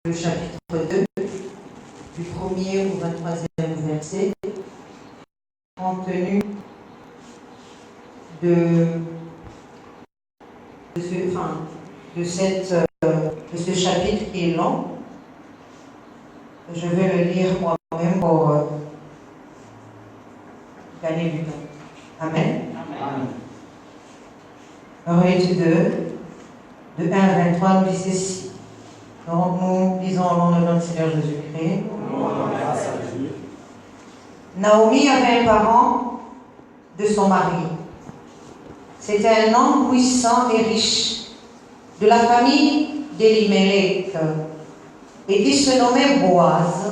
le chapitre 2, du 1er au 23e verset, compte tenu de ce chapitre qui est long. Je vais le lire moi-même pour gagner du temps. Amen. Hébreux 2, de 1 à 23, nous dit ceci. Donc nous lisons au nom de notre Seigneur Jésus-Christ. Naomi avait un parent de son mari. C'était un homme puissant et riche, de la famille d'Elimelech, et qui se nommait Boaz.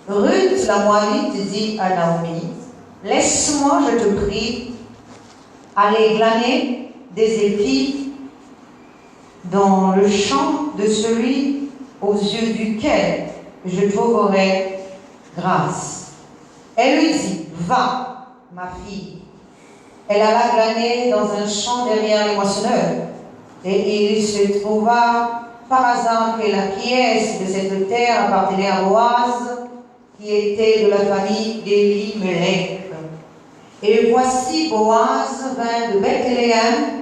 Ruth la Moabite dit à Naomi, « Laisse-moi, je te prie, aller glaner des épis dans le champ de celui aux yeux duquel je trouverai grâce. » Elle lui dit, « Va, ma fille. » Elle alla glaner dans un champ derrière les moissonneurs. Et il se trouva par hasard que la pièce de cette terre appartenait à Boaz, qui était de la famille d'Elimelech. Et voici Boaz vint de Bethléem,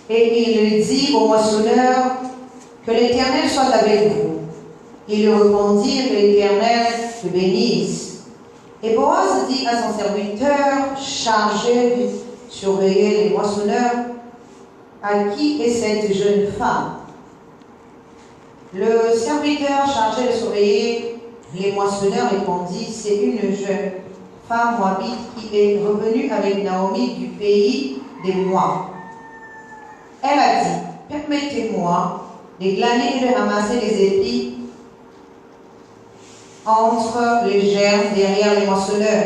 et il dit au moissonneur, « Que l'Éternel soit avec vous. » Il lui répondit, « Que l'Éternel te bénisse. » Et Boaz dit à son serviteur, chargé de surveiller les moissonneurs, « À qui est cette jeune femme ?» Le serviteur chargé de surveiller les moissonneurs répondit, « C'est une jeune femme moabite qui est revenue avec Naomi du pays des Moab. » Elle a dit, « Permettez-moi de glaner et de ramasser les épis entre les germes derrière les moissonneurs.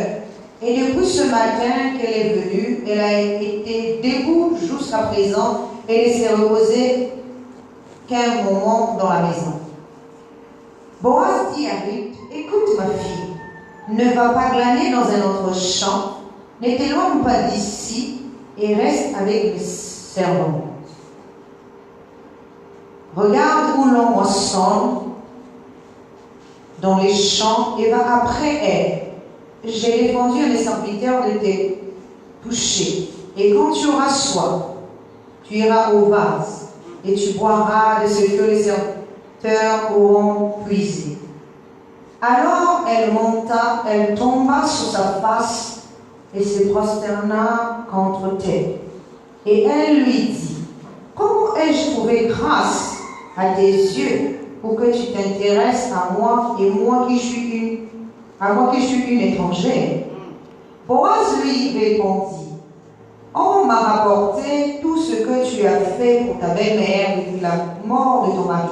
Et depuis ce matin qu'elle est venue, elle a été debout jusqu'à présent et ne s'est reposée qu'un moment dans la maison. » Boaz dit à Ruth, « Écoute ma fille, ne va pas glaner dans un autre champ, ne t'éloigne pas d'ici et reste avec les servantes. Regarde où l'on moissonne dans les champs et va après elle. J'ai défendu à mes serviteurs de te toucher. Et quand tu auras soif, tu iras au vase et tu boiras de ce que les serviteurs auront puisé. » Alors elle monta, elle tomba sur sa face et se prosterna contre terre. Et elle lui dit, « Comment ai-je trouvé grâce à tes yeux pour que tu t'intéresses à moi et moi qui suis une étrangère ?» Boaz lui répondit, « On m'a rapporté tout ce que tu as fait pour ta belle-mère depuis la mort de ton mari.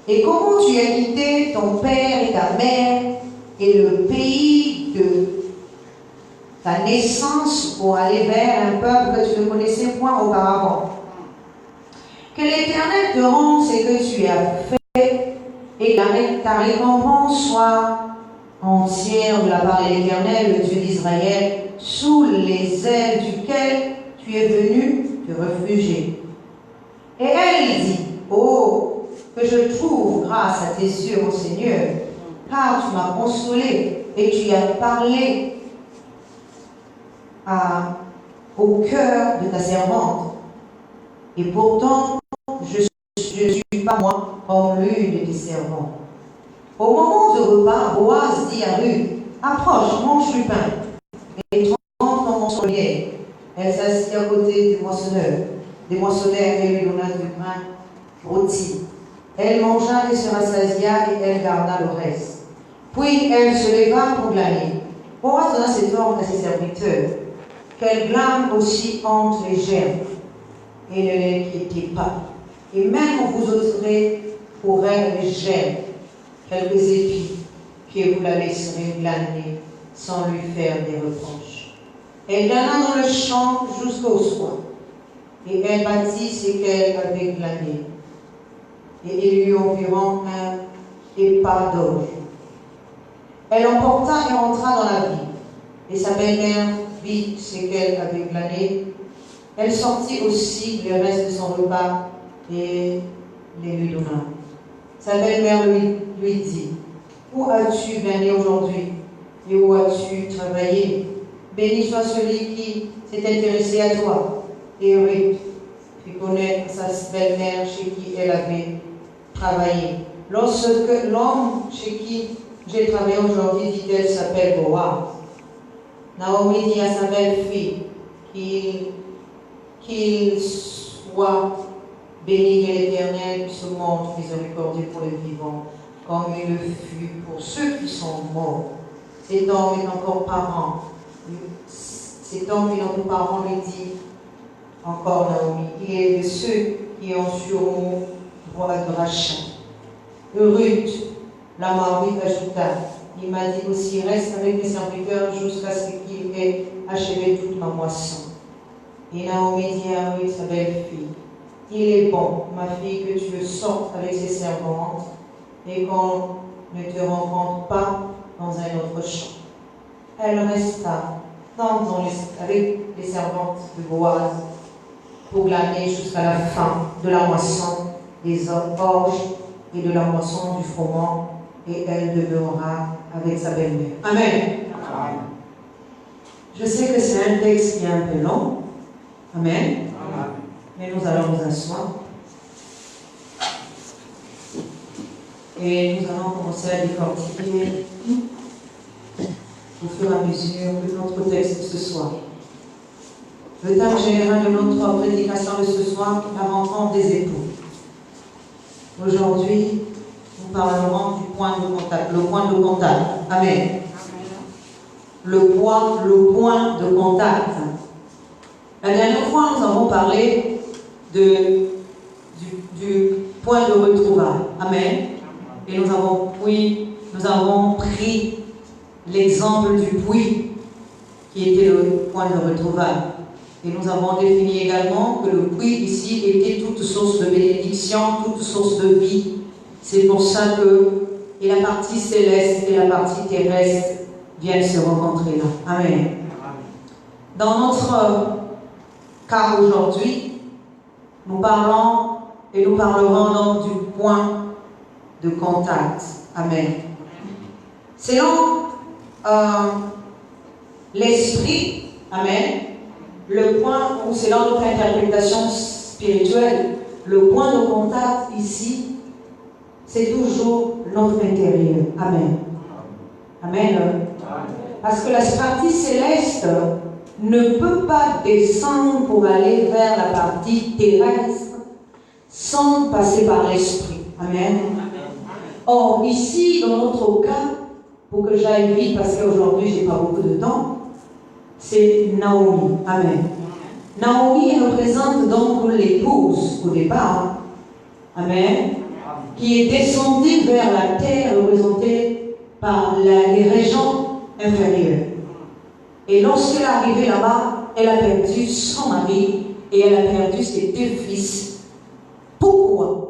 Et comment tu as quitté ton père et ta mère et le pays de ta naissance pour aller vers un peuple que tu ne connaissais point auparavant. Que l'Éternel te rende ce que tu as fait et que ta récompense soit entière de la part de l'Éternel, le Dieu d'Israël, sous les ailes duquel tu es venu te réfugier. » Et elle dit, « Oh, que je trouve grâce à tes yeux, mon Seigneur, car tu m'as consolé et tu as parlé au cœur de ta servante. Et pourtant, je ne suis pas moi comme l'une de tes servantes. » Au moment du repas, Boaz dit à Ruth, « Approche, mange du pain et trempe ton moissonnière. » Elle s'assit à côté des moissonneurs et lui donna du pain rôti. Elle mangea et se rassasia et elle garda le reste. Puis elle se leva pour glaner. Boaz donna cet ordre à ses serviteurs, qu'elle glane aussi entre les germes, et ne l'inquiétez pas. Et même vous ôterez pour elle les germes, quelques épis, que vous la laisserez glaner sans lui faire des reproches. Elle glana dans le champ jusqu'au soir, et elle bâtit ce qu'elle avait glané. Et il y eut environ un épas d'orge. Elle emporta et entra dans la ville, et sa belle-mère vit ce qu'elle avait glané. Elle sortit aussi le reste de son repas et les lui donna. Sa belle-mère lui dit, où as-tu gagné aujourd'hui et où as-tu travaillé? Béni soit celui qui s'est intéressé à toi. Et Ruth fit connaître sa belle-mère chez qui elle avait travaillé. Lorsque l'homme chez qui j'ai travaillé aujourd'hui, dit-elle, s'appelle Boaz. Naomi dit à sa belle-fille qu'il soit béni de l'Éternel, qui se montre miséricordieux pour les vivants, comme il le fut pour ceux qui sont morts. Cet homme est encore parent. Cet homme et notre parent lui dit encore Naomi, il est de ceux qui ont sur nous droit de rachat. Ruth, la Moabite, ajouta, il m'a dit aussi, reste avec mes serviteurs jusqu'à ce qu'il ait achevé toute ma moisson. Et Naomi dit à Ruth, sa belle-fille, il est bon, ma fille, que tu sortes avec ses servantes et qu'on ne te rencontre pas dans un autre champ. Elle resta avec les servantes de Boaz pour glaner jusqu'à la fin de la moisson des orges et de la moisson du froment, et elle demeurera avec sa belle-mère. Amen. Amen. Je sais que c'est un texte qui est un peu long. Amen. Amen. Mais nous allons nous asseoir. Et nous allons commencer à décortiquer au fur et à mesure de notre texte de ce soir. Le thème général de notre prédication de ce soir, la rencontre des époux. Aujourd'hui, nous parlerons du point de contact, le point de contact. Amen. Le point de contact. La dernière fois, nous avons parlé du point de retrouvailles. Amen. Et nous avons pris l'exemple du puits qui était le point de retrouvailles. Et nous avons défini également que le puits ici était toute source de bénédiction, toute source de vie. C'est pour ça que et la partie céleste et la partie terrestre viennent se rencontrer là. Amen. Dans notre cas aujourd'hui, nous parlons et nous parlerons donc du point de contact. Amen. Selon l'esprit, amen, le point, ou selon notre interprétation spirituelle, le point de contact ici, c'est toujours notre intérieur. Amen. Amen. Parce que la partie céleste ne peut pas descendre pour aller vers la partie terrestre sans passer par l'esprit. Amen. Or, ici, dans notre cas, pour que j'aille vite, parce qu'aujourd'hui, je n'ai pas beaucoup de temps, c'est Naomi. Amen. Naomi représente donc l'épouse au départ. Amen. Qui est descendue vers la terre représentée par les régions inférieures. Et lorsqu'elle est arrivée là-bas, elle a perdu son mari et elle a perdu ses deux fils. Pourquoi?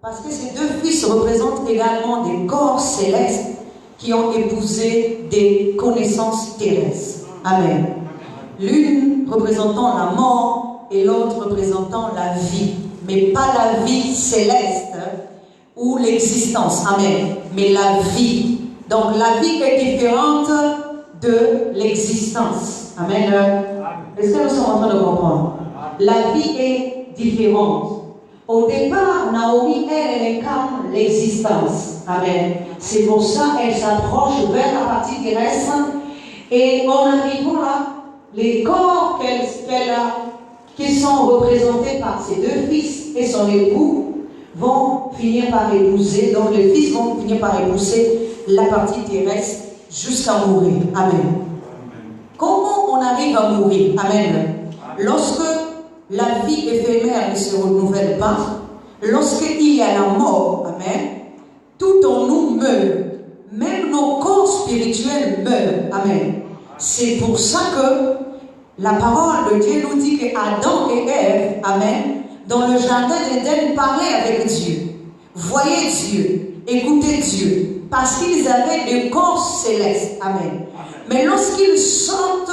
Parce que ces deux fils représentent également des corps célestes qui ont épousé des connaissances terrestres. Amen. L'une représentant la mort et l'autre représentant la vie. Mais pas la vie céleste ou l'existence. Amen. Mais la vie. Donc la vie est différente de l'existence. Amen. Est-ce que nous sommes en train de comprendre? La vie est différente. Au départ, Naomi, elle incarne l'existence. Amen. C'est pour ça qu'elle s'approche vers la partie terrestre. Et en arrivant là, les corps qui sont représentés par ses deux fils et son époux vont finir par épouser. Donc les fils vont finir par épouser la partie terrestre jusqu'à mourir. Amen. Comment on arrive à mourir? Amen. Lorsque la vie éphémère ne se renouvelle pas, lorsqu'il y a la mort, amen, tout en nous meurt. Même nos corps spirituels meurent. Amen. C'est pour ça que la parole de Dieu nous dit que Adam et Ève, amen, dans le jardin d'Éden, parlaient avec Dieu, voyaient Dieu, écoutaient Dieu, parce qu'ils avaient des corps célestes. Amen. Mais lorsqu'ils sortent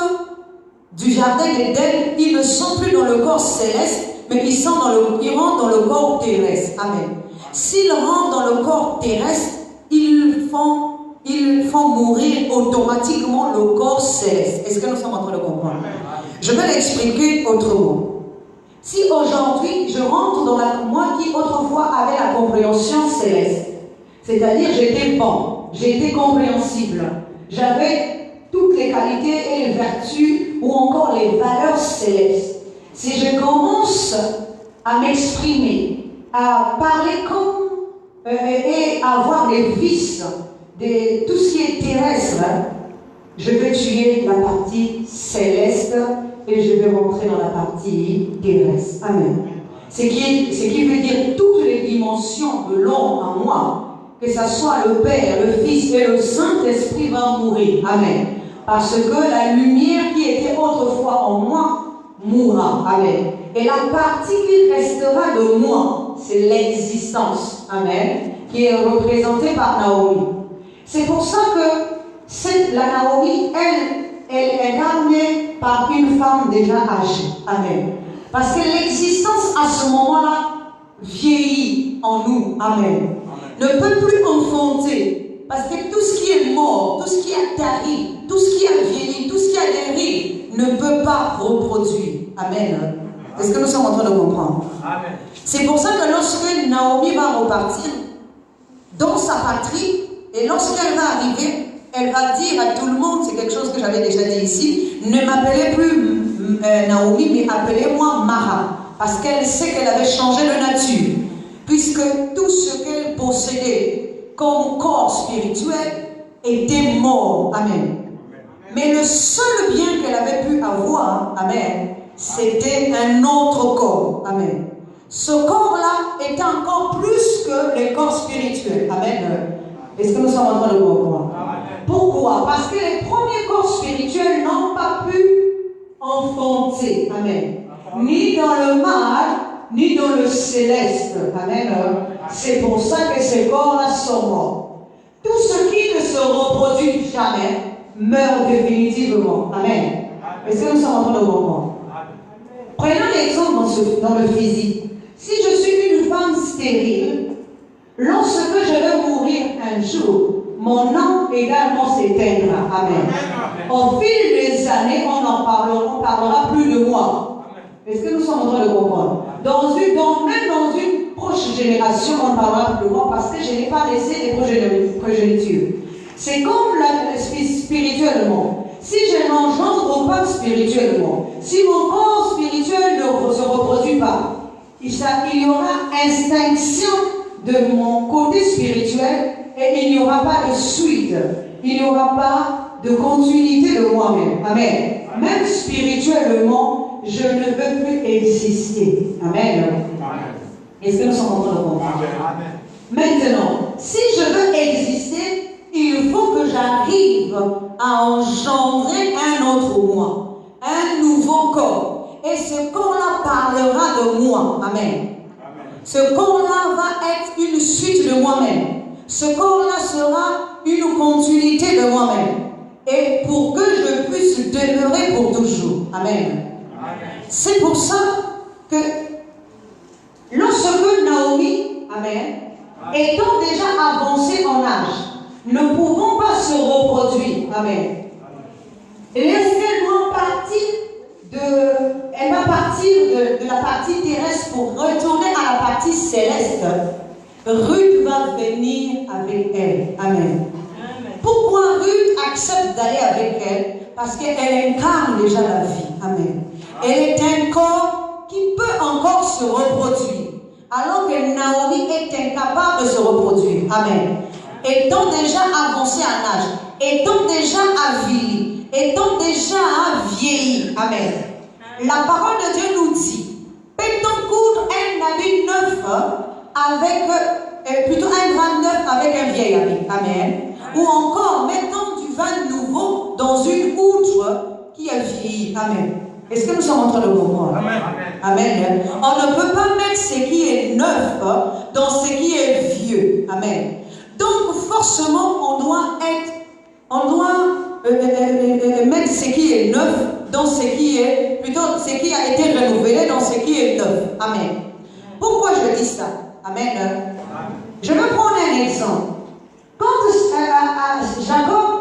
du jardin d'Éden, ils ne sont plus dans le corps céleste, mais ils rentrent dans le corps terrestre. Amen. s'ils rentrent dans le corps terrestre, ils font mourir automatiquement le corps céleste. Est-ce que nous sommes en train de comprendre? Je vais l'expliquer autrement. Si aujourd'hui je rentre dans moi qui autrefois avait la compréhension céleste, c'est-à-dire j'étais bon, j'étais compréhensible, j'avais toutes les qualités et les vertus ou encore les valeurs célestes. Si je commence à m'exprimer, à parler comme et à avoir les vices de tout ce qui est terrestre, je vais tuer la partie céleste et je vais rentrer dans la partie terrestre. Amen. Ce qui veut dire toutes les dimensions de l'homme en moi, que ce soit le Père, le Fils et le Saint-Esprit vont mourir. Amen. Parce que la lumière qui était autrefois en moi mourra. Amen. Et la partie qui restera de moi, c'est l'existence. Amen. Qui est représentée par Naomi. C'est pour ça que la Naomi, elle est incarnée par une femme déjà âgée. Amen. Parce que l'existence à ce moment-là vieillit en nous. Amen. Ne peut plus enfanter. Parce que tout ce qui est mort, tout ce qui a tari, tout ce qui a vieilli, tout ce qui a dérivé, ne peut pas reproduire. Amen. Est-ce que nous sommes en train de comprendre? Amen. C'est pour ça que lorsque Naomi va repartir dans sa patrie, et lorsqu'elle va arriver, elle va dire à tout le monde, c'est quelque chose que j'avais déjà dit ici, ne m'appelez plus Naomi, mais appelez-moi Mara. Parce qu'elle sait qu'elle avait changé de nature. Puisque tout ce qu'elle possédait comme corps spirituel était mort. Amen. Mais le seul bien qu'elle avait pu avoir, amen, c'était un autre corps. Amen. Ce corps-là était encore plus que les corps spirituels. Amen. Est-ce que nous sommes en train de comprendre? Pourquoi? Parce que les premiers corps spirituels n'ont pas pu enfanter. Amen. Ni dans le mal, ni dans le céleste. Amen. C'est pour ça que ces corps-là sont morts. Tout ce qui ne se reproduit jamais meurt définitivement. Amen. Est-ce que nous sommes en train de comprendre? Prenons l'exemple dans le physique. Si je suis une femme stérile, lorsque je vais mourir un jour, mon âme également s'éteindra. Amen. Au fil des années, on parlera plus de moi. Est-ce que nous sommes en train de comprendre? Même dans une proche génération, on ne parlera plus de moi parce que je n'ai pas laissé des progénitures. C'est comme spirituellement. Si je n'engendre pas spirituellement, si mon corps spirituel ne se reproduit pas, il y aura extinction de mon côté spirituel et il n'y aura pas de suite. Il n'y aura pas de continuité de moi-même. Amen. Même spirituellement, je ne veux plus exister. Amen. Est-ce que nous sommes en train de comprendre? Maintenant, si je veux exister, il faut que j'arrive à engendrer un autre moi, un nouveau corps. Et ce corps-là parlera de moi. Amen. Ce corps-là va être une suite de moi-même. Ce corps-là sera une continuité de moi-même. Et pour que je puisse demeurer pour toujours. Amen. C'est pour ça que lorsque Naomi, amen, étant déjà avancée en âge, ne pouvant pas se reproduire, amen, lorsqu'elle doit partir elle va partir de la partie terrestre pour retourner à la partie céleste, Ruth va venir avec elle. Amen. Pourquoi Ruth accepte d'aller avec elle? Parce qu'elle incarne déjà la vie. Amen. Elle est un corps qui peut encore se reproduire. Alors que Naomi est incapable de se reproduire. Amen. Étant déjà avancée en âge, étant déjà avilie, étant déjà vieillie. Amen. La parole de Dieu nous dit, peut-on coudre un habit neuf avec, plutôt un drap neuf avec un vieil habit. Amen. Ou encore, mettons du vin nouveau dans une outre qui a vieilli. Amen. Est-ce que nous sommes en train de comprendre? Amen. Amen. On ne peut pas mettre ce qui est neuf dans ce qui est vieux. Amen. Donc, forcément, on doit mettre ce qui est neuf dans ce qui est, plutôt ce qui a été renouvelé dans ce qui est neuf. Amen. Pourquoi je dis ça? Amen. Je vais prendre un exemple. Quand Jacob,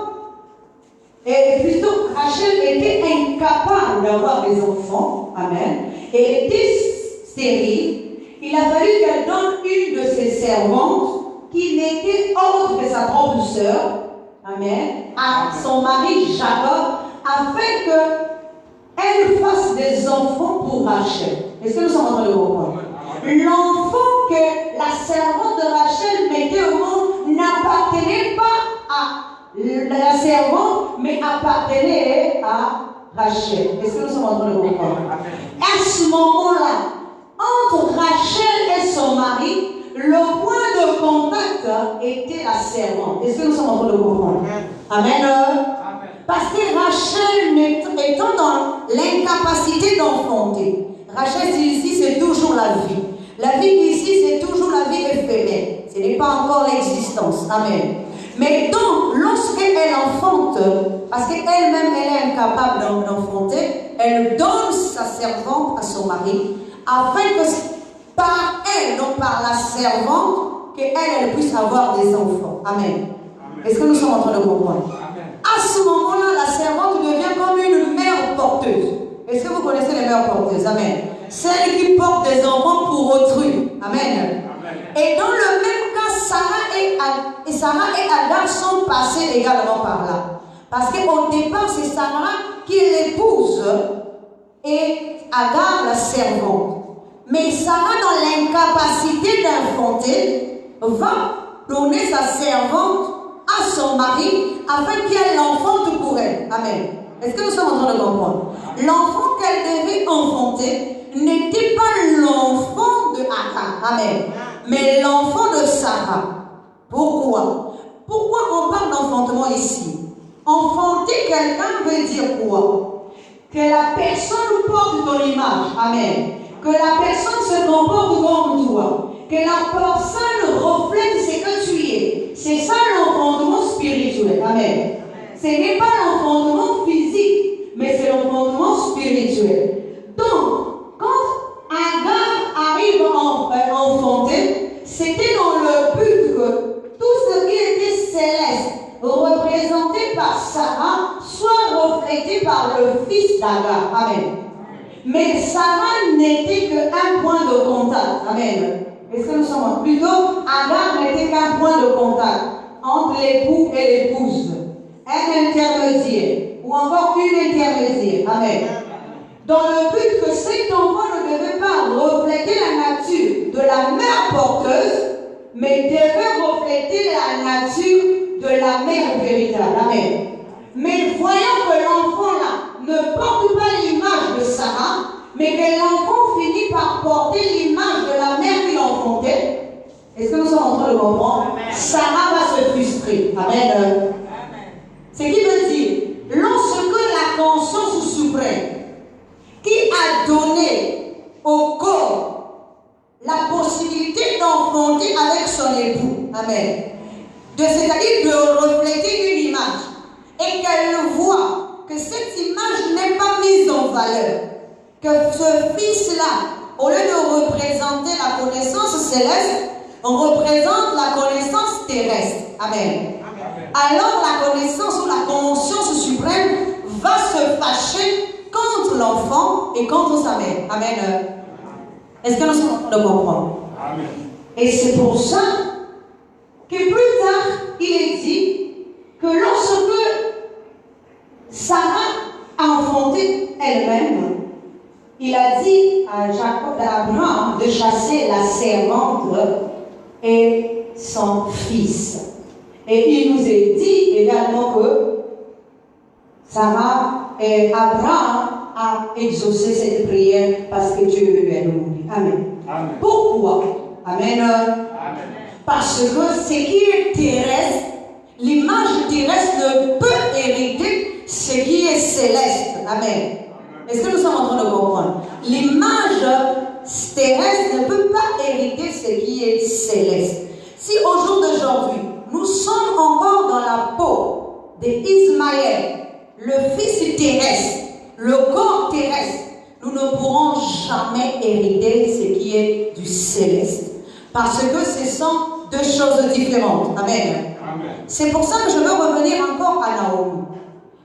et plutôt Rachel était incapable d'avoir des enfants, amen, elle était stérile, il a fallu qu'elle donne une de ses servantes qui n'était autre que sa propre sœur, amen, à son mari Jacob, afin qu'elle fasse des enfants pour Rachel. Est-ce que nous sommes en train de comprendre? L'enfant que la servante de Rachel mettait au monde n'appartenait pas à la servante, mais appartenait à Rachel. Est-ce que nous sommes en train de comprendre? À ce moment-là, entre Rachel et son mari, le point de contact était la servante. Est-ce que nous sommes en train de comprendre? Amen. Parce que Rachel étant dans l'incapacité d'enfanter, Rachel ici c'est toujours la vie. La vie ici c'est toujours la vie éphémère. Ce n'est pas encore l'existence. Amen. Mais donc, lorsqu'elle enfante, parce qu'elle-même elle est incapable d'enfanter, elle donne sa servante à son mari, afin que par elle, donc par la servante, qu'elle puisse avoir des enfants. Amen. Est-ce que nous sommes en train de comprendre? À ce moment-là, la servante devient comme une mère porteuse. Est-ce que vous connaissez les mères porteuses? Amen. Celles qui portent des enfants pour autrui. Amen. Et dans le même cas, Sarah et Agar sont passés également par là. Parce qu'au départ, c'est Sarah qui l'épouse et Agar la servante. Mais Sarah, dans l'incapacité d'enfanter, va donner sa servante à son mari afin qu'elle l'enfante pour elle. Amen. Est-ce que nous sommes en train de comprendre? L'enfant qu'elle devait enfanter n'était pas l'enfant de Agar. Amen. Mais l'enfant de Sarah. Pourquoi? Pourquoi on parle d'enfantement ici? Enfanter quelqu'un veut dire quoi? Que la personne porte ton image. Amen. Que la personne se comporte comme toi. Que la personne reflète ce que tu es. C'est ça l'enfantement spirituel. Amen. Ce n'est pas l'enfantement physique, mais c'est l'enfantement spirituel. Donc, quand Agar arrive à enfanter, c'était dans le but que tout ce qui était céleste, représenté par Sarah, soit reflété par le fils d'Agar. Amen. Mais Sarah n'était qu'un point de contact. Amen. Est-ce que nous sommes plutôt, Agar n'était qu'un point de contact entre l'époux et l'épouse. Un intermédiaire, ou encore une intermédiaire. Amen. Dans le but que cet enfant ne devait pas refléter la nature de la mère porteuse, mais devait refléter la nature de la mère véritable. Amen. Mais voyons que l'enfant-là ne porte pas l'image de Sarah, mais que l'enfant finit par porter l'image de la mère qui l'enfantait. Est-ce que nous sommes en train de comprendre? Sarah va se frustrer. Amen. Ce qui veut dire, lorsque la conscience suprême qui a donné au corps la possibilité d'enfanter avec son époux, amen, c'est-à-dire de refléter une image, et qu'elle voit que cette image n'est pas mise en valeur, que ce fils-là, au lieu de représenter la connaissance céleste, on représente la connaissance terrestre. Amen. Alors la connaissance ou la conscience suprême va se fâcher contre l'enfant et contre sa mère. Amen. Est-ce que nous sommes en train de comprendre? Amen. Et c'est pour ça que plus tard, il est dit que lorsque Sarah a enfanté elle-même, il a dit à Jacob, à Abraham, de chasser la servante et son fils. Et il nous est dit également que Sarah et Abraham a exaucé cette prière parce que Dieu lui a demandé. Amen. Amen. Pourquoi? Amen. Amen. Parce que ce qui est terrestre, l'image terrestre ne peut hériter ce qui est céleste. Amen. Est-ce que nous sommes en train de comprendre? L'image terrestre ne peut pas hériter ce qui est céleste. Si au jour d'aujourd'hui, nous sommes encore dans la peau d'Ismaël, le fils terrestre, le corps terrestre, nous ne pourrons jamais hériter ce qui est du céleste. Parce que ce sont deux choses différentes. Amen. C'est pour ça que je veux revenir encore à Naomi.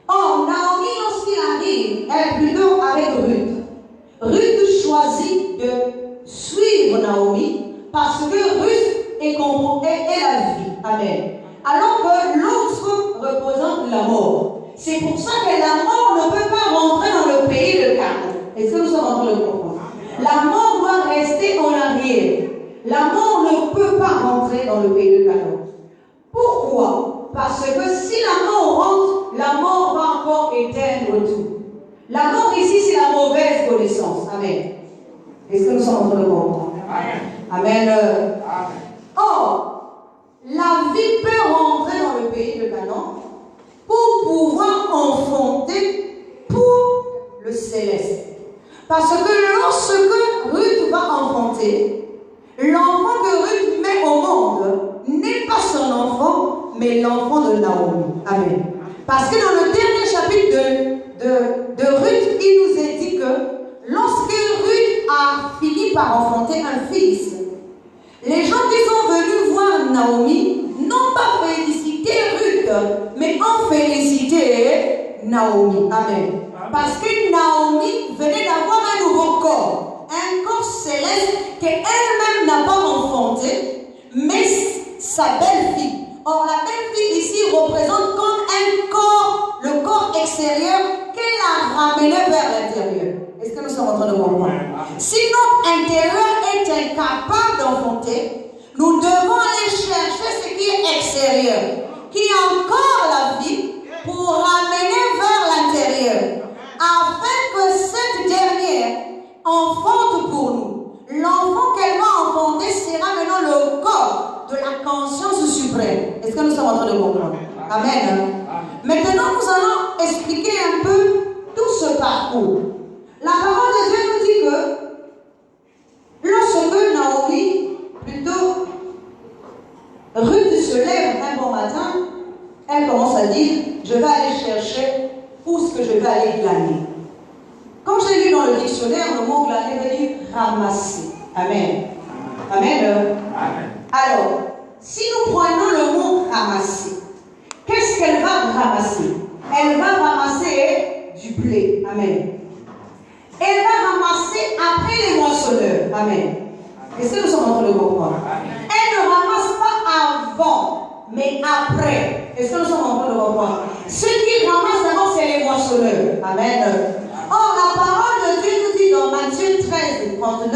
Oh, Naomi, lorsqu'il arrive, elle est plutôt avec Ruth. Ruth choisit de suivre Naomi parce que Ruth est la vie. Amen. Alors que l'autre représente la mort. C'est pour ça que la mort ne peut pas rentrer dans le pays de Canaan. Est-ce que nous sommes en train de comprendre? La mort doit rester en arrière. La mort ne peut pas rentrer dans le pays de Canaan. Pourquoi? Parce que si la mort rentre, la mort va encore éteindre tout. La mort ici, c'est la mauvaise connaissance. Amen. Est-ce que nous sommes en train de comprendre? Amen. Or, la vie peut rentrer dans le pays de Canaan pour pouvoir enfanter pour le céleste. Parce que lorsque Ruth va enfanter, l'enfant que Ruth met au monde n'est pas son enfant, mais l'enfant de Naomi. Amen. Parce que dans le dernier chapitre de Ruth, il nous est dit que lorsque Ruth a fini par enfanter un fils, les gens qui sont venus voir Naomi n'ont pas félicité Ruth, mais ont félicité Naomi. Amen. Parce que Naomi venait d'avoir un nouveau corps, un corps céleste qu'elle-même n'a pas enfanté, mais sa belle-fille. Or, la belle-fille ici représente comme un corps, le corps extérieur qu'elle a ramené vers l'intérieur. Est-ce que nous sommes en train de comprendre? Si notre intérieur est incapable d'enfanter, nous devons aller chercher ce qui est extérieur, qui est encore la vie, pour ramener vers l'intérieur, afin que cette dernière enfante pour nous. L'enfant qu'elle va enfanter sera maintenant le corps de la conscience suprême. Est-ce que nous sommes en train de comprendre? Amen. Maintenant, nous allons expliquer un peu tout ce parcours. La parole de Dieu nous dit que lorsque Naomi, plutôt Ruth se lève un bon matin, elle commence à dire, je vais aller chercher où ce que je vais aller glaner. Quand j'ai lu dans le dictionnaire, le mot glaner veut dire ramasser. Amen. Amen. Alors, si nous prenons le mot ramasser, qu'est-ce qu'elle va ramasser? Elle va ramasser du blé. Amen. Elle va ramasser après les moissonneurs. Amen. Est-ce que nous sommes en train de comprendre? Elle ne ramasse pas avant, mais après. Est-ce que nous sommes en train de comprendre? Ceux qui ramassent d'abord, c'est les moissonneurs. Amen. Or, la parole de Dieu nous dit dans Matthieu 13, 39,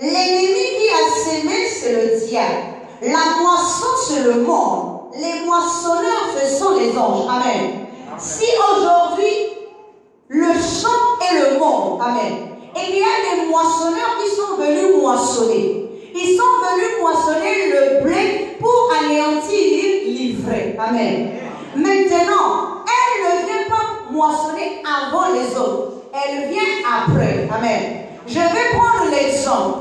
l'ennemi qui a sémé, c'est le diable. La moisson, c'est le monde. Les moissonneurs, ce sont les anges. Amen. Si aujourd'hui, le champ est le monde, amen, et il y a des moissonneurs qui sont venus moissonner. Ils sont venus moissonner le blé pour anéantir l'ivraie. Amen. Maintenant, elle ne vient pas moissonner avant les autres. Elle vient après. Amen. Je vais prendre l'exemple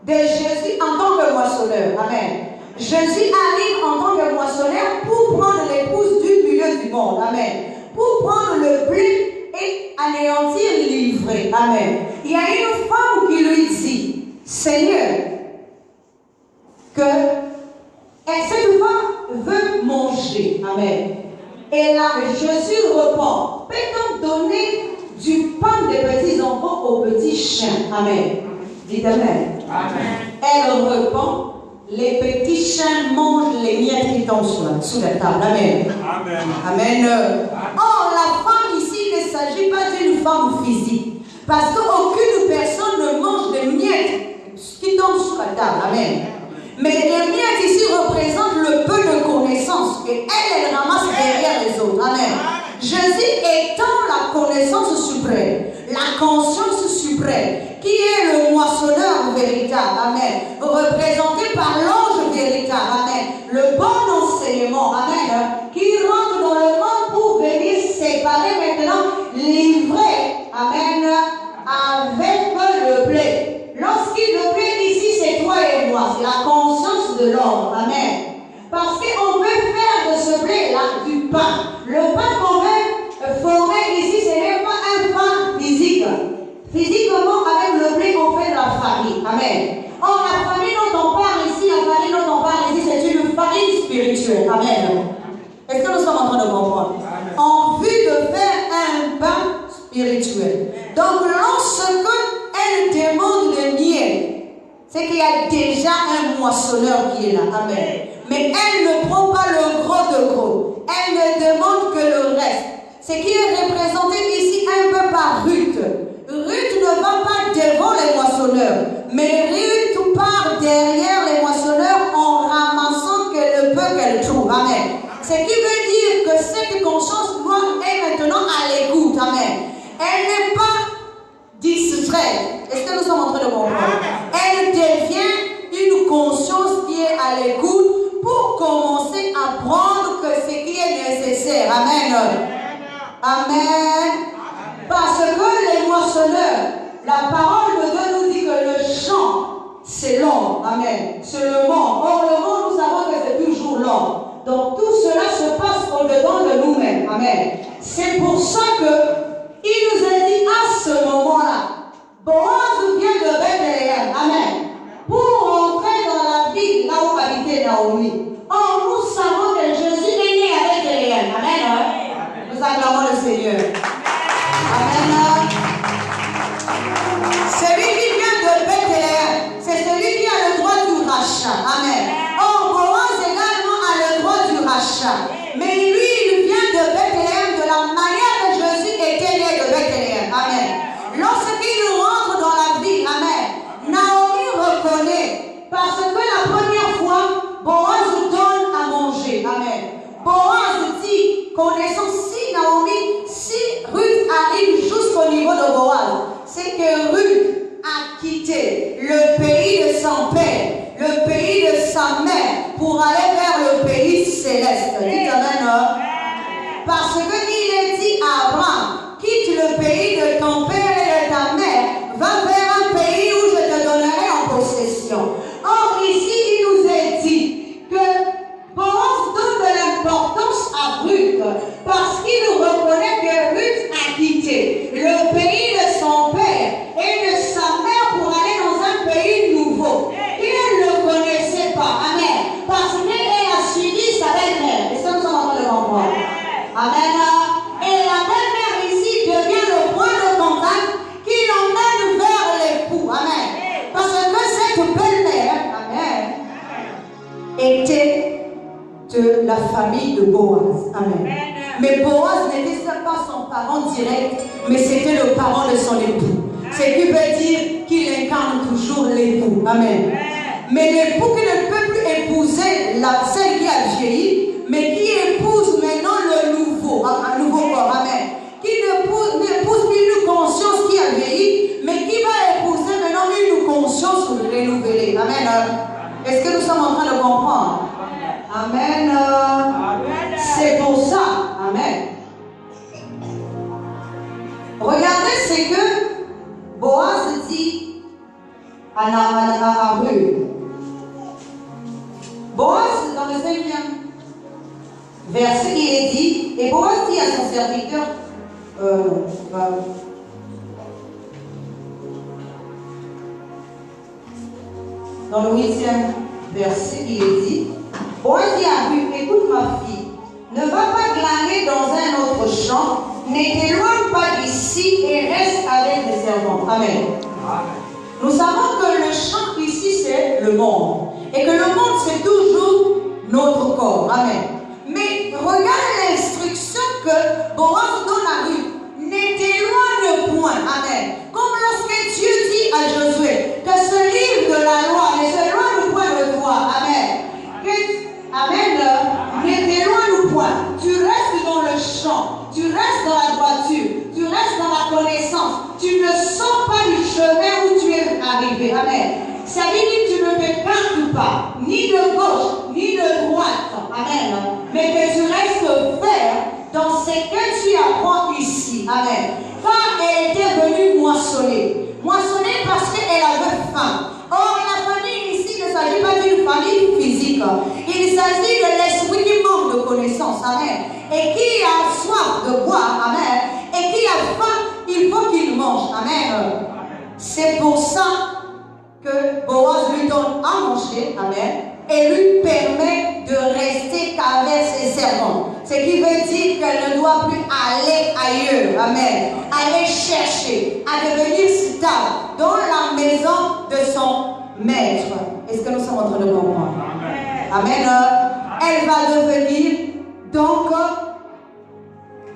de Jésus en tant que moissonneur. Amen. Jésus arrive en tant que moissonneur pour prendre l'épouse du milieu du monde. Amen. Pour prendre le blé et anéantir l'ivraie. Amen. Il y a une femme qui lui dit, Seigneur, que cette femme veut manger. Amen. Et là, Jésus répond, peut-on donner du pain des petits enfants aux petits chiens? Amen. Dites Amen. Amen. Elle répond, les petits chiens mangent les miettes qui tombent sous la table. Amen. Amen. Amen. Or, la femme ici, il ne s'agit pas d'une femme physique. Parce qu'aucune personne ne mange des miettes qui tombent sous la table. Amen. Mais les miettes ici représentent le peu de connaissances qu'elle ramasse derrière les autres. Amen. Jésus étant la connaissance suprême, la conscience suprême, qui est le moissonneur véritable. Amen. Représenté par l'ange véritable. Amen. Le bon enseignement. Amen. Qui rentre dans le monde pour venir séparer maintenant l'ivraie. Amen. Avec le blé. Lorsqu'il le blé ici, c'est toi et moi. C'est la conscience de l'homme. Amen. Parce qu'on veut faire de ce blé-là du pain. Le pain qu'on veut former ici, ce n'est pas un pain physique. Physiquement, avec le blé, on fait de la farine. Amen. Or, la farine dont on parle Amen. Est-ce que nous sommes en train de comprendre? En vue de faire un pain spirituel. Donc, lorsque elle demande le miel, c'est qu'il y a déjà un moissonneur qui est là. Amen. Mais elle ne prend pas le gros de gros. Elle ne demande que le reste. Ce qui est représenté ici un peu par Ruth. Ruth ne va pas devant les moissonneurs, mais Ruth part derrière les moissonneurs en ramassant le peu qu'elle trouve. Amen. Ce qui veut dire que cette conscience est maintenant à l'écoute. Amen. Elle n'est pas distraite. Est-ce que nous sommes en train de comprendre? Elle devient une conscience qui est à l'écoute pour commencer à prendre que ce qui est nécessaire. Amen. Amen. Parce que les moissonneurs, la parole de Dieu nous dit que le champ, c'est long. Amen. C'est le monde. Or, le monde, nous savons que c'est toujours long. Donc, tout cela se passe au-dedans de nous-mêmes. Amen. C'est pour ça qu'il nous a dit à ce moment-là, Boaz vient de Bethléem. Amen. Pour entrer dans la ville là où habitait Naomi. Or, nous savons que Jésus est né à Bethléem. Amen. Nous acclamons le Seigneur. Amen. Celui qui vient de Bethléem, c'est celui qui a le droit du rachat. Amen. Or, Boaz également a le droit du rachat. Mais lui, il vient de Bethléem de la manière que Jésus était né de Bethléem. Amen. Lorsqu'il rentre dans la ville, amen, Naomi reconnaît, parce que la première fois, Boaz donne à manger. Amen. Boaz dit, connaissant si Naomi, si Ruth arrive jusqu'au niveau de Boaz, c'est que Ruth a quitté le pays de son père, le pays de sa mère, pour aller vers le pays céleste. Dites amen. Parce qu'il est dit à Abraham, quitte le pays de ton père et de ta mère, va vers un pays où je te donnerai en possession. Or, ici, il nous est dit que Boaz donne de l'importance à Ruth, parce qu'il reconnaît que Ruth a quitté le pays de son père et de sa mère pour aller dans un pays nouveau. Il ne le connaissait pas. Amen. Parce qu'elle a suivi sa belle-mère. Et ça, nous sommes en train de comprendre. Amen. Et la belle-mère ici devient le point de contact qui l'emmène vers l'époux. Amen. Parce que cette belle-mère, amen, était de la famille de Boaz. Amen. Mais Boaz n'était pas son parent direct, mais c'était le parent de son époux. Ce qui veut dire qu'il incarne toujours l'époux. Amen. Mais l'époux qui ne peut plus épouser celle qui a vieilli, mais qui épouse maintenant le nouveau, un nouveau corps. Amen. Qui n'épouse plus une conscience qui a vieilli, mais qui va épouser maintenant une conscience renouvelée. Amen. Est-ce que nous sommes en train de comprendre? Amen. C'est pour ça. Amen. Regardez ce que Boaz dit à Ruth. Boaz, dans le 5e verset, il est dit, et Boaz dit à son serviteur, dans le 8e verset, il est dit, Boaz dit à Ruth, écoute ma fille, ne va pas glaner dans un autre champ, ne t'éloigne pas d'ici et reste avec les servants. Amen. Nous savons que le champ ici, c'est le monde. Et que le monde, c'est toujours notre corps. Amen. Mais regarde l'instruction que Boaz donne à Ruth. Ne t'éloigne point. Amen. Comme lorsque Dieu dit à Josué que ce livre de la loi ne s'éloigne point de toi. Amen. Amen. Ne t'éloigne point. Tu restes dans le champ. Tu restes dans la droiture. Tu restes dans la connaissance. Tu ne sors pas du chemin où tu es arrivé. Amen. Ça veut dire que tu ne t'écartes pas, ni de gauche, ni de droite. Amen. Mais que tu restes ferme dans ce que tu apprends ici. Amen. Car elle était venue moissonner. Moissonner parce qu'elle avait faim. Or, la famille ici ne s'agit pas d'une famille physique. Il s'agit de l'esprit qui manque de connaissance. Amen. Et qui a soif de boire. Amen. Et qui a faim, il faut qu'il mange. Amen. C'est pour ça que Boaz lui donne à manger. Amen. et lui permet de rester qu'avec ses servants. Ce qui veut dire qu'elle ne doit plus aller ailleurs. Amen. Aller chercher à devenir stable dans la maison de son maître. Est-ce que nous sommes en train de comprendre? Amen. Elle va devenir donc,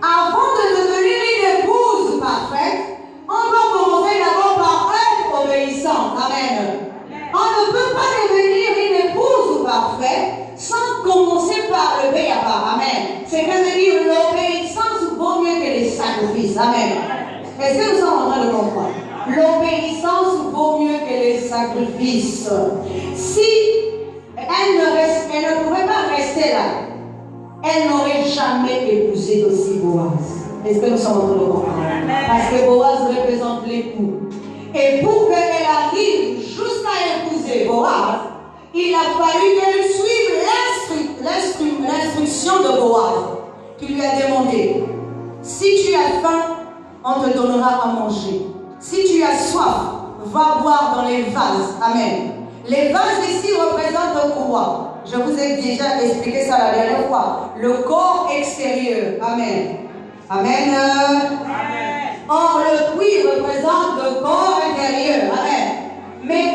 avant de devenir une épouse parfaite, on doit commencer d'abord par être obéissante. Amen. On ne peut pas devenir une épouse parfaite sans commencer par le béaba. Amen. C'est que veut dire l'obéissance vaut mieux que les sacrifices. Amen. Est-ce que nous sommes en train de comprendre? L'obéissance vaut mieux que les sacrifices. Si elle ne pouvait pas rester là, elle n'aurait jamais épousé aussi Boaz. Est-ce que nous sommes en train de comprendre? Parce que Boaz représente l'époux. Et pour qu'elle arrive jusqu'à épouser Boaz, il a fallu qu'elle suive l'instruction de Boaz, qui lui a demandé: si tu as faim, on te donnera à manger. Si tu as soif, va boire dans les vases. Amen. Les vases ici représentent quoi? Je vous ai déjà expliqué ça la dernière fois. Le corps extérieur. Amen. Amen. Or, le puits représente le corps intérieur. Amen. Mais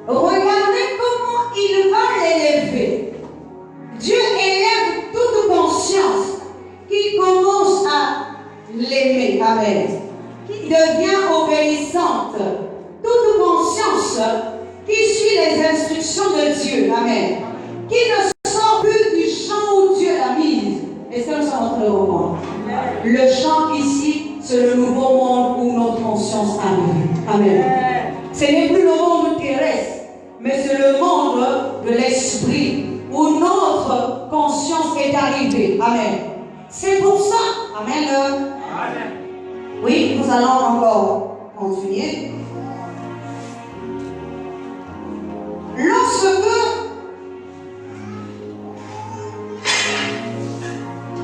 regardez comment il va l'élever. Dieu élève toute conscience qui commence à l'aimer. Amen. Qui devient obéissante. Toute conscience qui suit les instructions de Dieu. Amen. Qui ne sort plus du champ où Dieu l'a mise. Est-ce que nous sommes en train de comprendre? Le champ ici, c'est le nouveau monde où notre conscience arrive. Amen. Ce n'est plus le monde terrestre, mais c'est le monde de l'esprit où notre conscience est arrivée. Amen. C'est pour ça. Amen. Oui, nous allons encore continuer. Lorsque,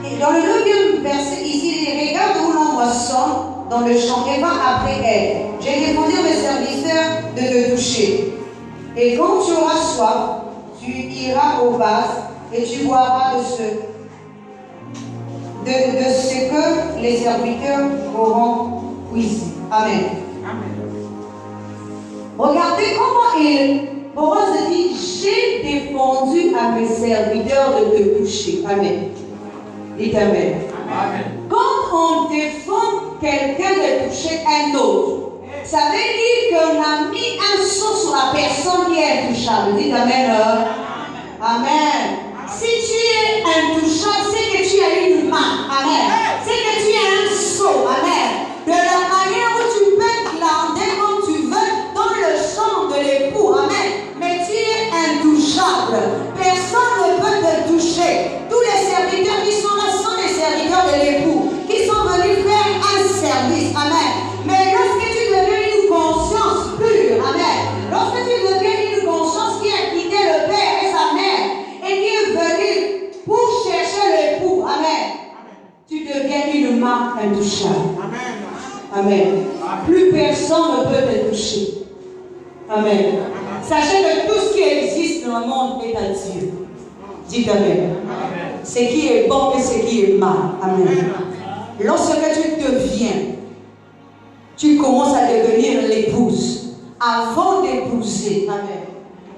et dans le 9e verset, ici, il regarde où l'on moissonne dans le champ et va après elle. J'ai répondu à mes serviteurs de te toucher. Et quand tu auras soif, tu iras au vase et tu boiras de ce que les serviteurs auront cuisi. Amen. Regardez comment Boaz dit: j'ai défendu à mes serviteurs de te toucher. Amen. Dites Amen. Amen. Quand on défend quelqu'un de toucher un autre, ça veut dire qu'on a mis un sceau sur la personne qui est intouchable. Dites Amen. Amen. Si tu es intouchable, c'est que tu as une main. Amen. C'est que tu as un sceau. Amen. De la manière où tu peux glander comme tu veux dans le champ de l'époux. Amen. Mais tu es intouchable. Personne ne peut te toucher. Tous les serviteurs qui sont là sont les serviteurs de l'époux, qui sont venus faire un service. Amen. Mais lorsque tu deviens une conscience pure, amen. Lorsque tu deviens une conscience qui a quitté le père et sa mère et qui est venue pour chercher l'époux, amen. Tu deviens une marque intouchable. Amen. Plus personne ne peut te toucher. Amen. Sachez que tout ce qui existe dans le monde est à Dieu. Dites Amen. Ce qui est bon et ce qui est mal. Amen. Lorsque tu deviens, tu commences à devenir l'épouse. Avant d'épouser, amen.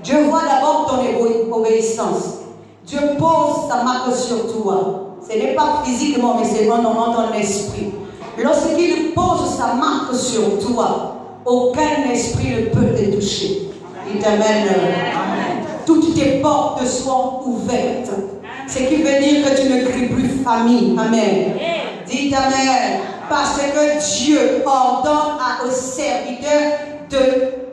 Dieu voit d'abord ton obéissance. Dieu pose sa marque sur toi. Ce n'est pas physiquement, mais c'est dans ton esprit. Lorsqu'il pose sa marque sur toi, aucun esprit ne peut te toucher. Il t'amène. Toutes tes portes sont ouvertes. Ce qui veut dire que tu ne cries plus famille. Amen. Dites Amen. Parce que Dieu ordonne aux serviteurs de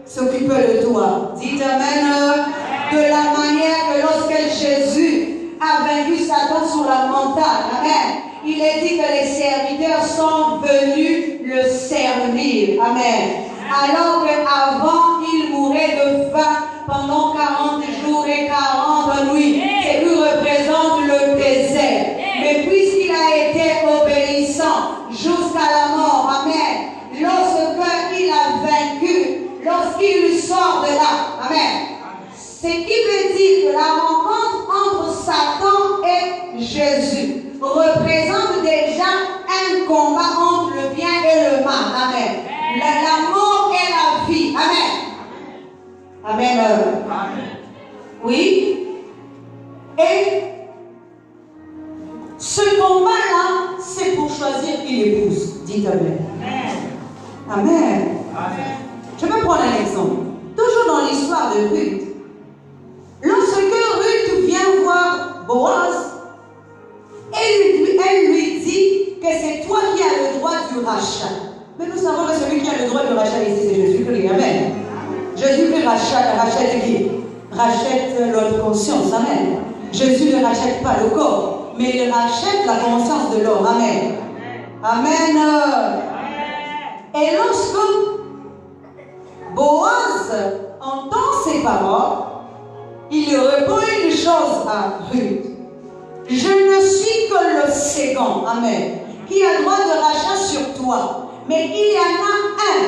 s'occuper de toi. Dites Amen. De la manière que lorsque Jésus a vaincu Satan sur la montagne, amen, il est dit que les serviteurs sont venus le servir. Amen. Alors qu'avant, il mourait de faim pendant 40 jours et 40 nuits. Ce qui représente le désert. Mais puisqu'il a été obéissant jusqu'à la mort, amen, lorsqu'il a vaincu, lorsqu'il sort de là, amen, ce qui veut dire la rencontre entre Satan et Jésus représente déjà un combat entre le bien et le mal. Amen. La mort et la vie. Amen. Amen. Amen. Oui. Et ce combat-là, c'est pour choisir une épouse. Dites Amen. Amen. Amen. Je vais prendre un exemple. Toujours dans l'histoire de Ruth. Lorsque Ruth vient voir Boaz, elle lui dit que c'est toi qui as le droit du rachat. Mais nous savons que celui qui a le droit du rachat ici, c'est Jésus-Christ. Amen. Jésus-Christ rachète qui? Rachète notre conscience. Amen. Jésus ne rachète pas le corps, mais il rachète la conscience de l'homme. Amen. Amen. Et lorsque Boaz entend ces paroles, il répond une chose à Ruth. Je ne suis que le second, amen, qui a droit de rachat sur toi. Mais il y en a un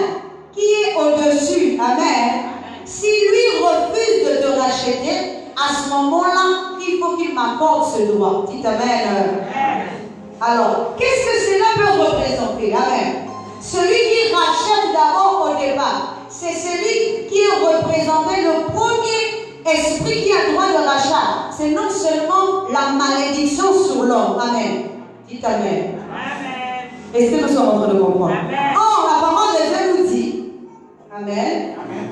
qui est au-dessus, amen. Si lui refuse de te racheter, à ce moment-là, il faut qu'il m'accorde ce droit. Dites amen. Alors, qu'est-ce que cela peut représenter? Amen. Celui qui rachète d'abord au départ, c'est celui qui est représenté le premier esprit qui a droit de rachat. C'est non seulement la malédiction sur l'homme. Amen. Dites amen. Amen. Est-ce que nous sommes en train de comprendre? Amen. Or, la parole de Dieu nous dit, amen. Amen.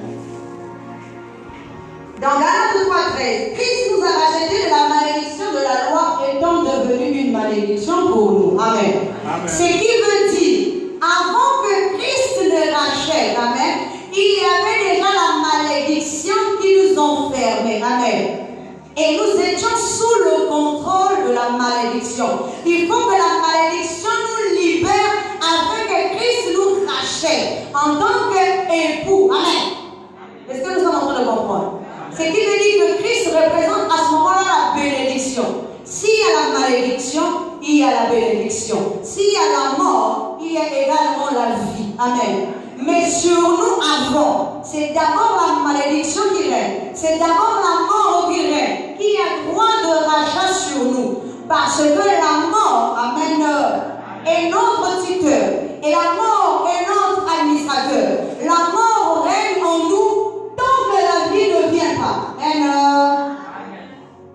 Dans Galates 3:13, Christ nous a racheté de la malédiction de la loi étant devenu une malédiction pour nous. Amen. Amen. Ce qui veut dire, avant que Christ ne rachète, amen, il y avait déjà la malédiction qui nous enfermait. Amen. Et nous étions sous le contrôle de la malédiction. Il faut que la malédiction nous libère afin que Christ nous rachète en tant qu'époux. Amen. Est-ce que nous sommes en train de comprendre? Ce qui veut dire que Christ représente à ce moment-là la bénédiction. S'il y a la malédiction, il y a la bénédiction. S'il y a la mort, il y a également la vie. Amen. Mais sur nous avant, c'est d'abord la malédiction qui règne. C'est d'abord la mort qui règne, qui a droit de rachat sur nous. Parce que la mort, amen, est notre tuteur. Et la mort est notre administrateur. La mort règne en nous tant que la vie ne vient pas. Amen.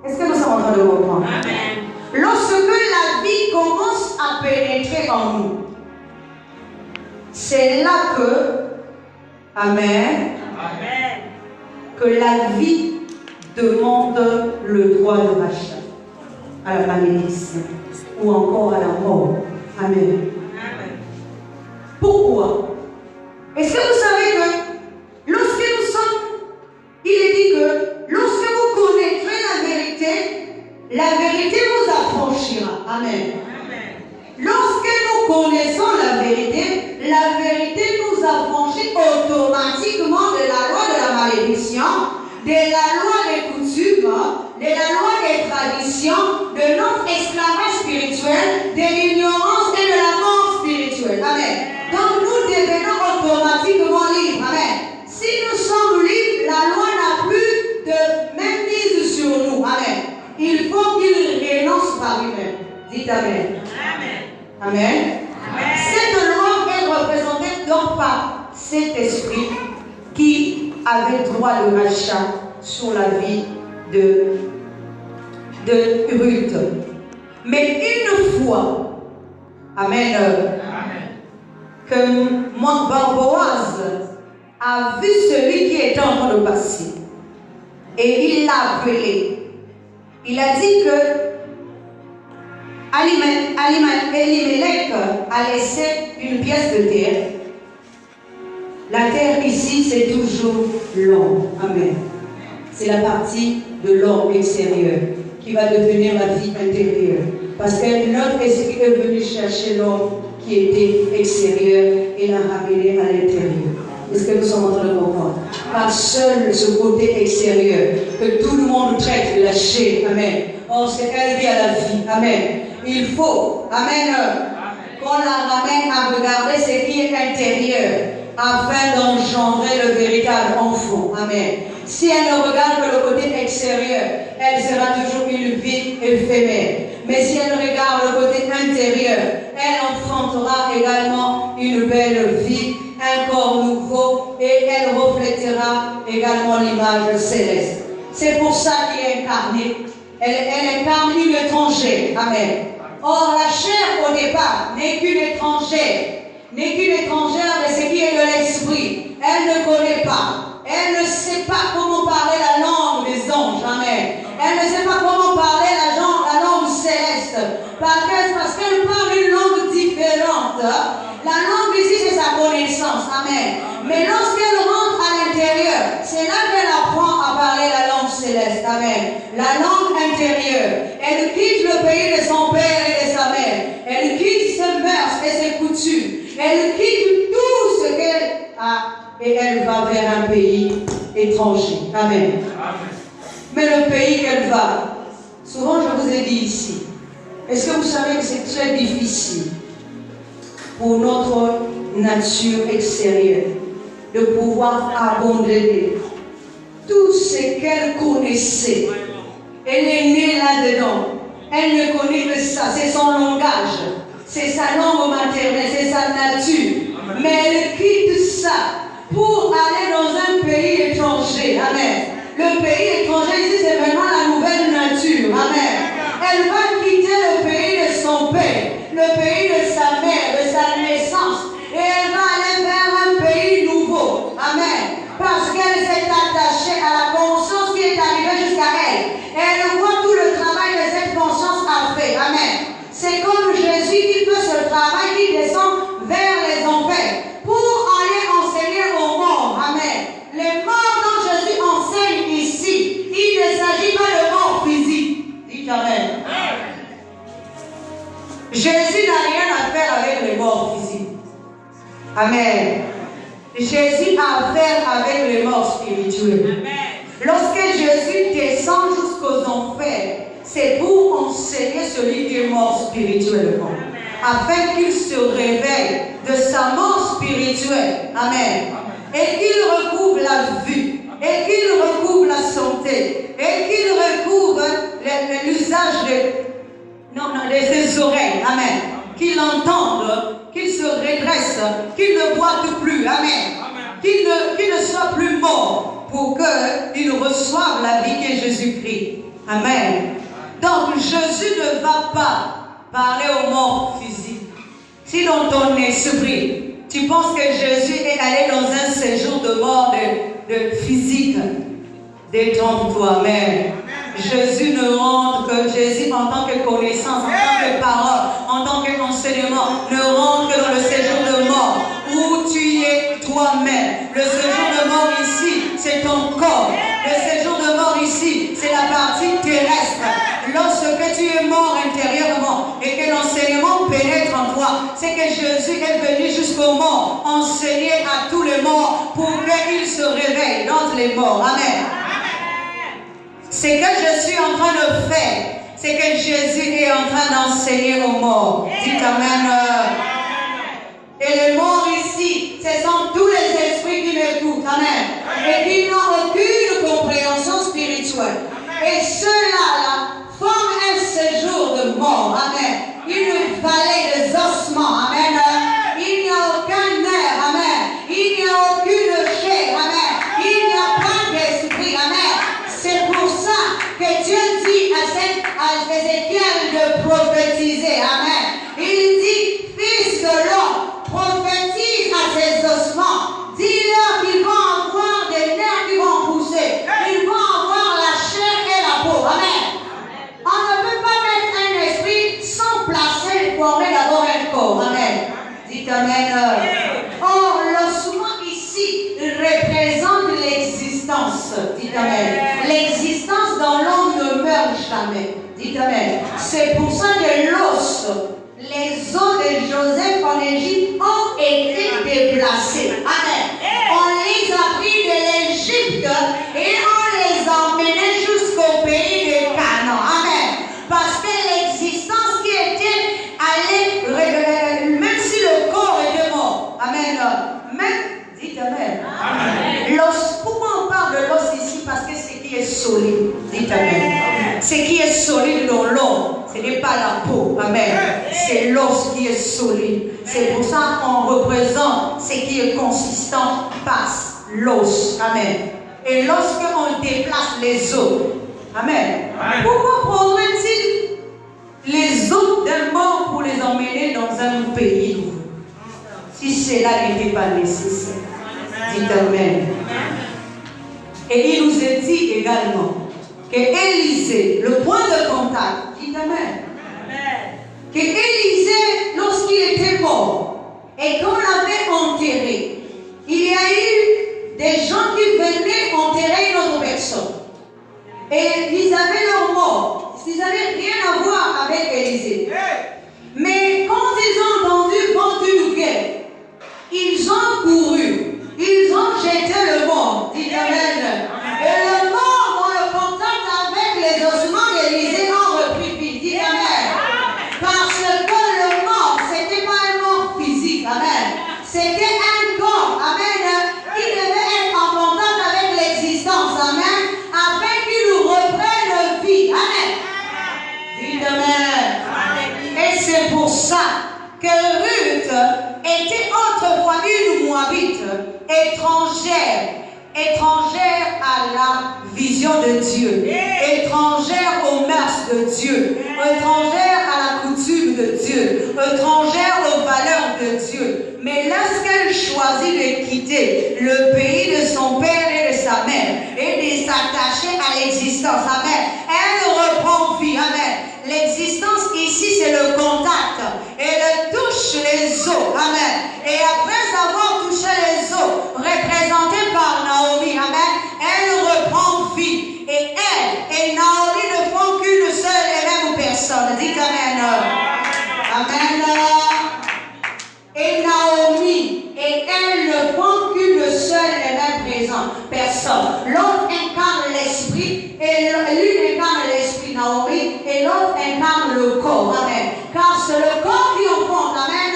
Est-ce que nous sommes en train de comprendre? Amen. Lorsque la vie commence à pénétrer en nous, c'est là que, amen, amen, que la vie demande le droit de rachat à la malédiction ou encore à la mort. Amen. Amen. Pourquoi? Est-ce que vous savez que lorsque nous sommes, il est dit que lorsque vous connaîtrez la vérité vous affranchira. Amen. Lorsque nous connaissons la vérité nous affranchit automatiquement de la loi de la malédiction, de la loi des coutumes, de la loi des traditions, de notre esclavage spirituel, de l'ignorance et de la mort spirituelle. Amen. Donc nous devenons automatiquement libres. Amen. Si nous sommes libres, la loi n'a plus de même mise sur nous. Amen. Il faut qu'il renonce par lui-même. Dites amen. Amen. Amen. Amen. Cette loi est représentée donc par cet esprit qui avait droit de rachat sur la vie de Ruth. Mais une fois, amen, que Boaz a vu celui qui était en train de passer et il l'a appelé. Il a dit que Elimelech a laissé une pièce de terre. La terre ici, c'est toujours l'homme. Amen. C'est la partie de l'homme extérieur qui va devenir la vie intérieure. Parce que notre esprit est venu chercher l'homme qui était extérieur et l'a ramené à l'intérieur. Est-ce que nous sommes en train de comprendre? Pas seul ce côté extérieur que tout le monde traite de la chair. Amen. Or, c'est elle vient à la vie. Amen. Il faut, amen, qu'on la ramène à regarder ce qui est intérieur afin d'engendrer le véritable enfant. Amen. Si elle ne regarde que le côté extérieur, elle sera toujours une vie éphémère. Mais si elle regarde le côté intérieur, elle enfantera également une belle vie, un corps nouveau, et elle reflètera également l'image céleste. C'est pour ça qu'il est incarné. Elle incarne une étrangère. Amen. Or, la chair au départ n'est qu'une étrangère. N'est qu'une étrangère de ce qui est de l'esprit. Elle ne connaît pas. Elle ne sait pas comment parler la langue des anges. Amen. Elle ne sait pas comment parler la langue céleste. Parce qu'elle parle une langue différente. La langue ici, c'est sa connaissance. Amen. Mais lorsqu'elle rentre à l'intérieur, c'est là qu'elle apprend à parler la langue céleste. Amen. La langue intérieure. Elle quitte le pays de son père et de sa mère. Elle quitte ses mœurs et ses coutumes. Elle quitte tout ce qu'elle a et elle va vers un pays étranger. Amen. Mais le pays qu'elle va, souvent je vous ai dit ici, est-ce que vous savez que c'est très difficile pour notre nature extérieure de pouvoir abandonner tout ce qu'elle connaissait. Elle est née là-dedans. Elle ne connaît que ça. C'est son langage. C'est sa langue maternelle. C'est sa nature. Mais elle quitte ça pour aller dans un pays étranger. Amen. Le pays étranger ici, c'est vraiment la nouvelle nature. Amen. Elle va quitter le pays de son père, le pays de sa mère, de sa naissance. Et elle va aller vers un pays nouveau. Amen. Parce qu'elle s'est attachée à la conscience qui est arrivée jusqu'à elle. Et elle voit tout le travail que cette conscience a fait. Amen. C'est comme Jésus qui fait ce travail, qui descend vers les enfers pour aller enseigner aux morts. Amen. Les morts dont Jésus enseigne ici, il ne s'agit pas de morts physiques. Dites Amen. Jésus n'a rien à faire avec les morts physiques. Amen. Jésus a affaire avec les morts spirituels. Lorsque Jésus descend jusqu'aux enfers, c'est pour enseigner celui qui est mort spirituellement, afin qu'il se réveille de sa mort spirituelle. Amen. Et qu'il recouvre la vue, et qu'il recouvre la santé, et qu'il recouvre l'usage de ses oreilles. Amen. Qu'il entende, qu'il se redresse, qu'il ne boite plus. Amen. Qu'il ne soit plus mort pour qu'il reçoive la vie qu'est Jésus-Christ. Amen. Donc Jésus ne va pas parler aux morts physiques. Si dans ton esprit, tu penses que Jésus est allé dans un séjour de mort de physique, détrompe-toi. Amen. Jésus ne rentre que Jésus en tant que connaissance, en tant que parole, en tant qu'enseignement, ne rentre que dans le séjour de mort où tu es toi-même. Le séjour de mort ici, c'est ton corps. Le séjour de mort ici, c'est la partie terrestre. Lorsque tu es mort intérieurement et que l'enseignement pénètre en toi, c'est que Jésus est venu jusqu'au mort, enseigner à tous les morts pour qu'ils se réveillent d'entre les morts. Amen. Ce que je suis en train de faire, c'est que Jésus est en train d'enseigner aux morts. Dites Amen. Et les morts ici, ce sont tous les esprits qui m'écoutent. Amen. Et qui n'ont aucune compréhension spirituelle. Et ceux-là forment un séjour de mort. Amen. Une vallée des ossements. Amen. Il n'y a aucun nerf. Amen. Il n'y a aucune chair. Amen. Il n'y a pas d'esprit. Amen. C'est pour ça que Dieu dit à Ézéchiel de prophétiser. Amen. Il dit, fils de l'homme, prophétise peau. Amen. C'est l'os qui est solide. C'est pour ça qu'on représente ce qui est consistant passe l'os. Amen. Et lorsqu'on déplace les os, amen. Pourquoi prendrait-il les os d'un mort pour les emmener dans un pays nouveau? Si cela n'était pas nécessaire. Dites amen. Et il nous est dit également que Élisée, le point de contact, dites amen. Que Élisée, lorsqu'il était mort et qu'on l'avait enterré, il y a eu des gens qui venaient enterrer une autre personne. Et ils avaient leur mort. Ils n'avaient rien à voir avec Élisée. Mais quand ils ont entendu vent d'une guerre, ils ont couru. Ils ont jeté le mort. Dites amen. Et le mort, dans le contact avec les ossements d'Élisée, ont repris vie. Dites amen. Parce que le mort, ce n'était pas un mort physique. Amen. C'était un corps. Amen. Qui devait être en contact avec l'existence. Amen. Afin qu'il nous reprenne vie. Amen. Dites amen. Et c'est pour ça que Ruth était autrefois une Moabite, étrangère à la vision de Dieu, étrangère aux mœurs de Dieu, étrangère à la coutume de Dieu, étrangère aux valeurs de Dieu. Mais lorsqu'elle choisit de quitter le pays de son père et de sa mère et de s'attacher à l'existence, amen, elle reprend vie, amen. L'existence ici, c'est le contact. Elle touche les os. Amen. Et après avoir touché les os, représentés par Naomi, amen, elle reprend vie. Et elle et Naomi ne font qu'une seule et même personne. Dites amen. Amen. Et Naomi et elle ne font qu'une seule et même personne. L'autre incarne l'esprit et l'une incarne l'esprit, Naomi, et l'autre incarne le corps. Amen. Car c'est le corps qui enfonce. Amen.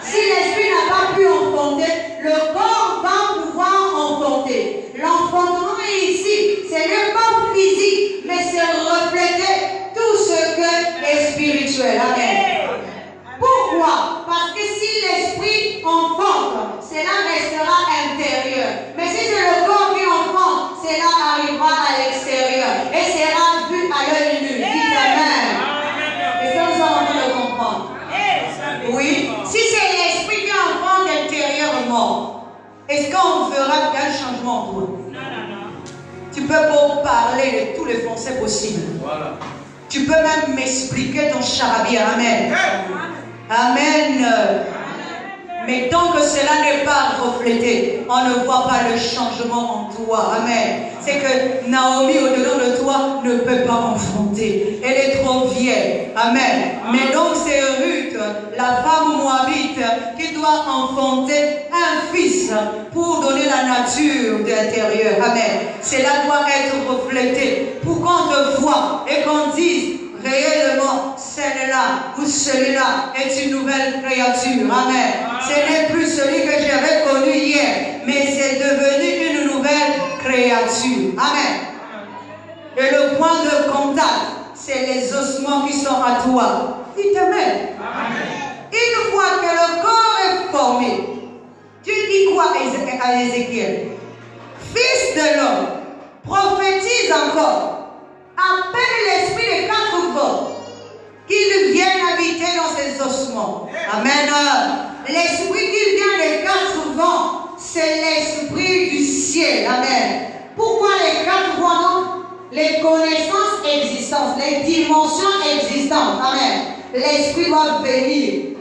Si l'esprit n'a pas pu enfanter, le corps va pouvoir enfanter. L'enfantement ici, ce n'est pas physique, mais c'est refléter tout ce que est spirituel. Amen. Pourquoi? Parce que si l'esprit enfante, cela restera intérieur. Mais si c'est le corps qui enfante, cela arrivera à l'extérieur et sera vu à l'œil nu. Dites amen. Est-ce que nous sommes en train de comprendre? Oui. Si c'est l'esprit qui enfante intérieurement, est-ce qu'on verra un changement en toi? Tu peux pas parler de tous les français possibles. Voilà. Tu peux même m'expliquer ton charabia. Amen. Amen. Mais tant que cela n'est pas reflété, on ne voit pas le changement en toi. Amen. C'est que Naomi, au-dedans de toi, ne peut pas enfanter. Elle est trop vieille. Amen. Mais donc c'est Ruth, la femme moabite, qui doit enfanter un fils pour donner la nature de l'intérieur. Amen. Cela doit être reflété pour qu'on te voie et qu'on dise réellement, celle-là ou celui-là est une nouvelle créature. Amen. Ce n'est plus celui que j'avais connu hier, mais c'est devenu une nouvelle créature. Amen. Et le point de contact, c'est les ossements qui sont à toi. Dites amen. Une fois que le corps est formé, tu dis quoi à Ézéchiel? Fils de l'homme, prophétise encore. Appelle l'esprit des quatre vents qu'il vienne habiter dans ces ossements. Amen. L'esprit qui vient des quatre vents, c'est l'esprit du ciel. Amen. Pourquoi les quatre vents? Donc, les connaissances existantes, les dimensions existantes. Amen. L'esprit doit venir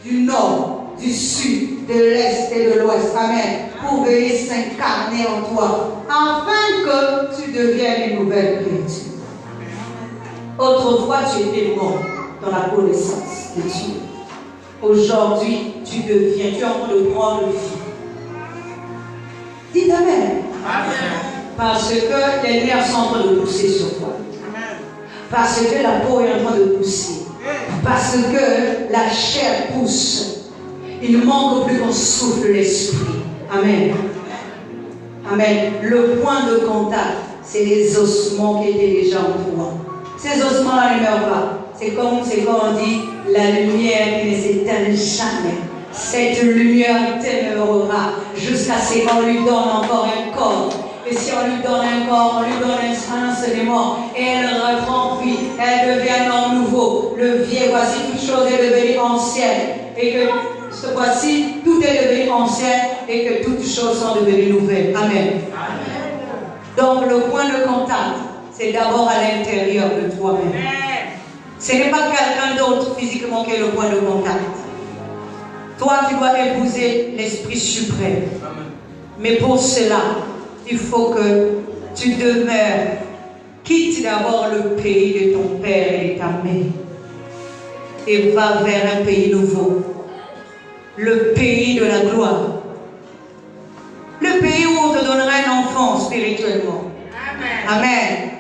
du nord, du sud, de l'est et de l'ouest. Amen. Pour venir s'incarner en toi, afin que tu deviennes une nouvelle créature. Autrefois, tu étais mort dans la connaissance de Dieu. Aujourd'hui, tu es en train de prendre vie. Dites amen. Parce que les nerfs sont en train de pousser sur toi. Parce que la peau est en train de pousser. Parce que la chair pousse. Il ne manque plus qu'on souffle l'esprit. Amen. Amen. Le point de contact, c'est les ossements qui étaient déjà en toi. Ces ossements-là ne meurent pas. C'est comme on dit, la lumière qui ne s'éteint jamais. Cette lumière demeurera jusqu'à ce qu'on lui donne encore un corps. Et si on lui donne un corps, on lui donne un enseignement, et elle reprend vie, elle devient un homme nouveau. Le vieux, voici, toute chose est devenue ancienne. Et que ce voici, tout est devenu ancien, et que toutes choses sont devenues nouvelles. Amen. Donc le point de contact, c'est d'abord à l'intérieur de toi-même. Ce n'est pas quelqu'un d'autre physiquement qui est le point de contact. Toi, tu dois épouser l'Esprit suprême. Mais pour cela, il faut que tu demeures. Quitte d'abord le pays de ton père et de ta mère et va vers un pays nouveau. Le pays de la gloire. Le pays où on te donnera un enfant spirituellement. Amen. Amen.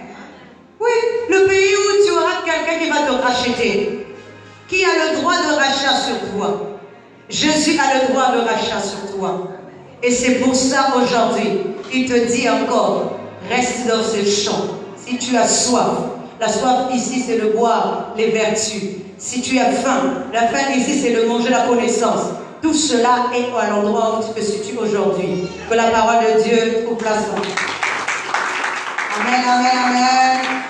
Oui, le pays où tu auras quelqu'un qui va te racheter. Qui a le droit de rachat sur toi. Jésus a le droit de rachat sur toi. Et c'est pour ça aujourd'hui, il te dit encore, reste dans ce champ. Si tu as soif, la soif ici c'est de boire les vertus. Si tu as faim, la faim ici c'est de manger la connaissance. Tout cela est à l'endroit où tu te situes aujourd'hui. Que la parole de Dieu trouve place. Amen, amen, amen.